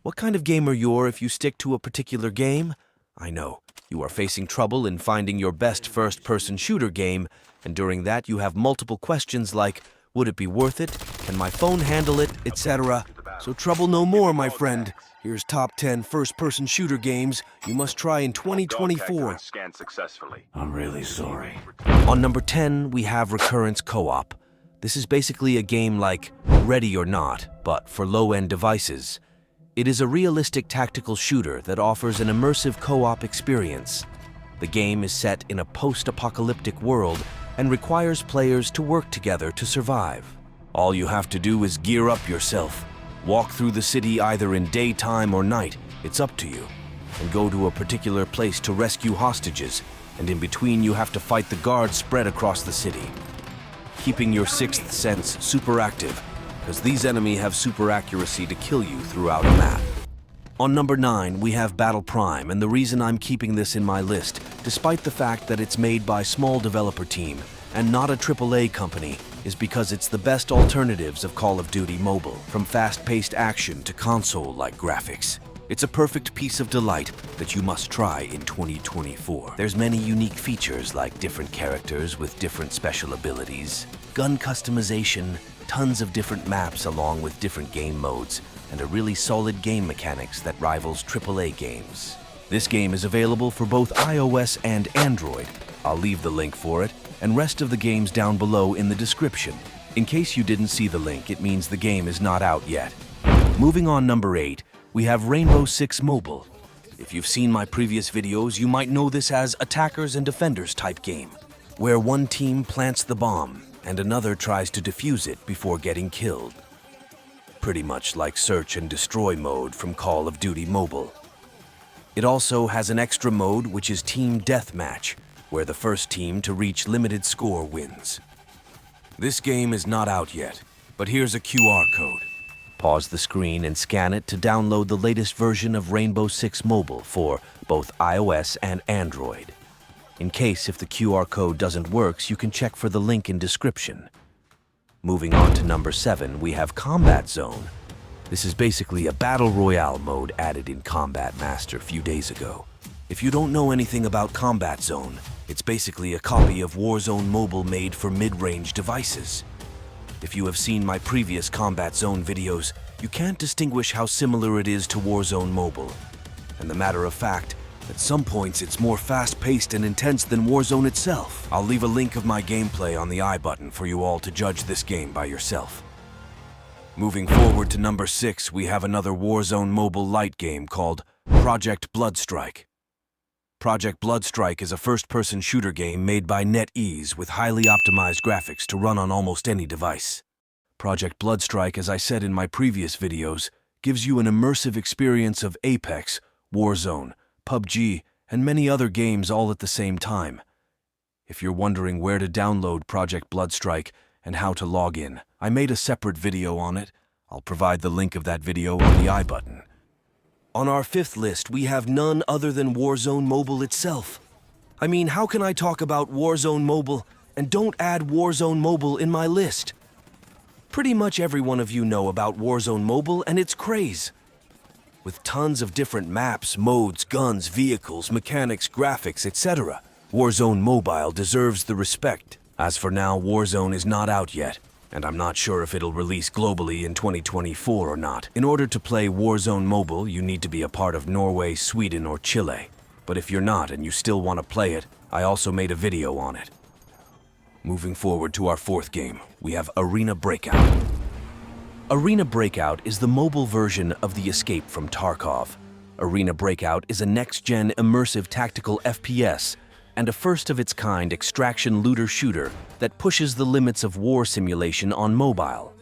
What kind of gamer you're if you stick to a particular game? I know, you are facing trouble in finding your best first-person shooter game, and during that you have multiple questions like, would it be worth it? Can my phone handle it? Etc. So trouble no more, my friend. Here's top 10 first-person shooter games you must try in 2024. I'm really sorry. On number 10, we have Recurrence Co-op. This is basically a game like Ready or Not, but for low-end devices. It is a realistic tactical shooter that offers an immersive co-op experience. The game is set in a post-apocalyptic world and requires players to work together to survive. All you have to do is gear up yourself, walk through the city either in daytime or night, it's up to you, and go to a particular place to rescue hostages, and in between you have to fight the guards spread across the city. Keeping your sixth sense super active, because these enemies have super accuracy to kill you throughout a map. On number 9, we have Battle Prime, and the reason I'm keeping this in my list, despite the fact that it's made by a small developer team and not a AAA company, is because it's the best alternatives of Call of Duty Mobile, from fast-paced action to console-like graphics. It's a perfect piece of delight that you must try in 2024. There's many unique features like different characters with different special abilities, gun customization, tons of different maps along with different game modes, and a really solid game mechanics that rivals AAA games. This game is available for both iOS and Android. I'll leave the link for it, and rest of the games down below in the description. In case you didn't see the link, it means the game is not out yet. Moving on, number 8, we have Rainbow Six Mobile. If you've seen my previous videos, you might know this as attackers and defenders type game, where one team plants the bomb and another tries to defuse it before getting killed. Pretty much like Search and Destroy mode from Call of Duty Mobile. It also has an extra mode which is Team Deathmatch, where the first team to reach limited score wins. This game is not out yet, but here's a QR code. Pause the screen and scan it to download the latest version of Rainbow Six Mobile for both iOS and Android. In case if the QR code doesn't work, you can check for the link in description. Moving on to number 7, we have Combat Zone. This is basically a Battle Royale mode added in Combat Master a few days ago. If you don't know anything about Combat Zone, it's basically a copy of Warzone Mobile made for mid-range devices. If you have seen my previous Combat Zone videos, you can't distinguish how similar it is to Warzone Mobile. And the matter of fact, at some points it's more fast-paced and intense than Warzone itself. I'll leave a link of my gameplay on the I button for you all to judge this game by yourself. Moving forward to number 6, we have another Warzone Mobile light game called Project Bloodstrike. Project Bloodstrike is a first-person shooter game made by NetEase with highly optimized graphics to run on almost any device. Project Bloodstrike, as I said in my previous videos, gives you an immersive experience of Apex, Warzone, PUBG, and many other games all at the same time. If you're wondering where to download Project Bloodstrike and how to log in, I made a separate video on it. I'll provide the link of that video on the I button. On our 5th list, we have none other than Warzone Mobile itself. I mean, how can I talk about Warzone Mobile and don't add Warzone Mobile in my list? Pretty much every one of you know about Warzone Mobile and its craze. With tons of different maps, modes, guns, vehicles, mechanics, graphics, etc., Warzone Mobile deserves the respect. As for now, Warzone is not out yet, and I'm not sure if it'll release globally in 2024 or not. In order to play Warzone Mobile, you need to be a part of Norway, Sweden, or Chile. But if you're not and you still want to play it, I also made a video on it. Moving forward to our 4th game, we have Arena Breakout. Arena Breakout is the mobile version of the Escape from Tarkov. Arena Breakout is a next-gen immersive tactical FPS and a first-of-its-kind extraction looter-shooter that pushes the limits of war simulation on mobile.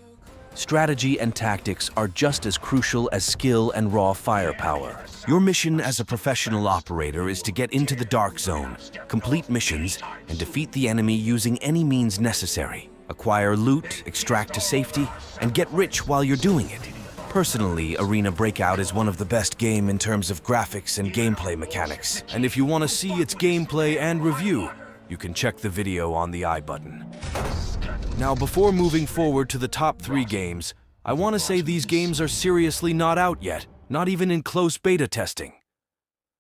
Strategy and tactics are just as crucial as skill and raw firepower. Your mission as a professional operator is to get into the dark zone, complete missions, and defeat the enemy using any means necessary. Acquire loot, extract to safety, and get rich while you're doing it. Personally, Arena Breakout is one of the best games in terms of graphics and gameplay mechanics. And if you want to see its gameplay and review, you can check the video on the I button. Now, before moving forward to the top 3 games, I want to say these games are seriously not out yet. not even in close beta testing.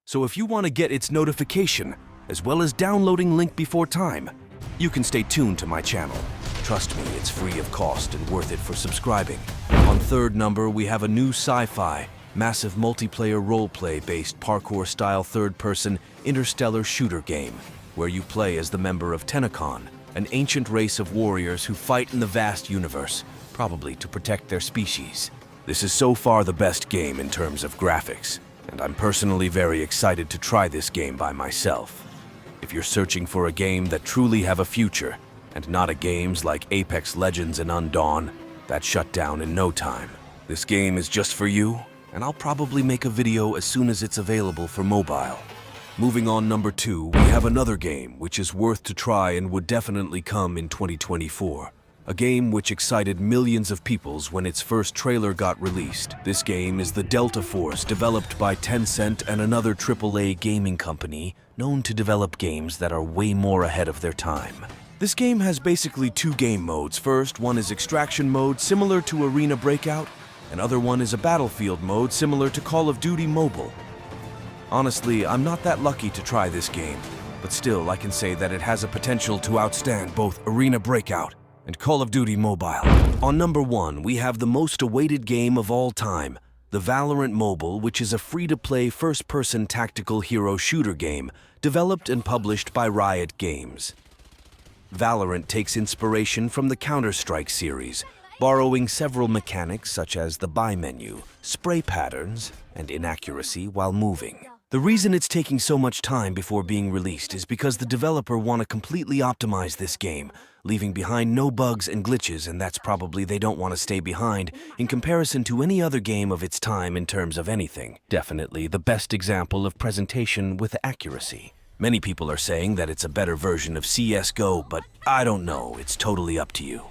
So if you want to get its notification, as well as downloading link before time, you can stay tuned to my channel. Trust me, it's free of cost and worth it for subscribing. On third number, we have a new sci-fi, massive multiplayer roleplay-based parkour-style third-person interstellar shooter game, where you play as the member of Tenacon, an ancient race of warriors who fight in the vast universe, probably to protect their species. This is so far the best game in terms of graphics, and I'm personally very excited to try this game by myself. If you're searching for a game that truly have a future, and not a games like Apex Legends and Undawn that shut down in no time, this game is just for you, and I'll probably make a video as soon as it's available for mobile. Moving on, number 2, we have another game which is worth to try and would definitely come in 2024. A game which excited millions of people when its first trailer got released. This game is the Delta Force, developed by Tencent and another AAA gaming company known to develop games that are way more ahead of their time. This game has basically 2 game modes. First, one is extraction mode, similar to Arena Breakout. Another one is a battlefield mode, similar to Call of Duty Mobile. Honestly, I'm not that lucky to try this game, but still I can say that it has a potential to outstand both Arena Breakout and Call of Duty Mobile. On number 1, we have the most awaited game of all time, the VALORANT Mobile, which is a free-to-play first-person tactical hero shooter game developed and published by Riot Games. VALORANT takes inspiration from the Counter-Strike series, borrowing several mechanics such as the buy menu, spray patterns, and inaccuracy while moving. The reason it's taking so much time before being released is because the developer want to completely optimize this game, leaving behind no bugs and glitches, and that's probably they don't want to stay behind in comparison to any other game of its time in terms of anything. Definitely the best example of presentation with accuracy. Many people are saying that it's a better version of CSGO, but I don't know, it's totally up to you.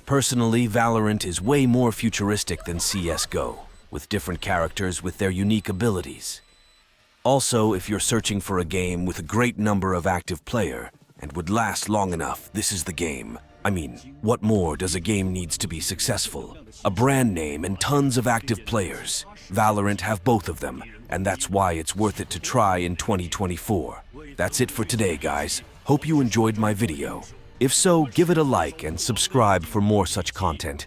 Personally, VALORANT is way more futuristic than CSGO, with different characters with their unique abilities. Also, if you're searching for a game with a great number of active players and would last long enough, this is the game. I mean, what more does a game needs to be successful? A brand name and tons of active players. VALORANT have both of them, and that's why it's worth it to try in 2024. That's it for today, guys. Hope you enjoyed my video. If so, give it a like and subscribe for more such content.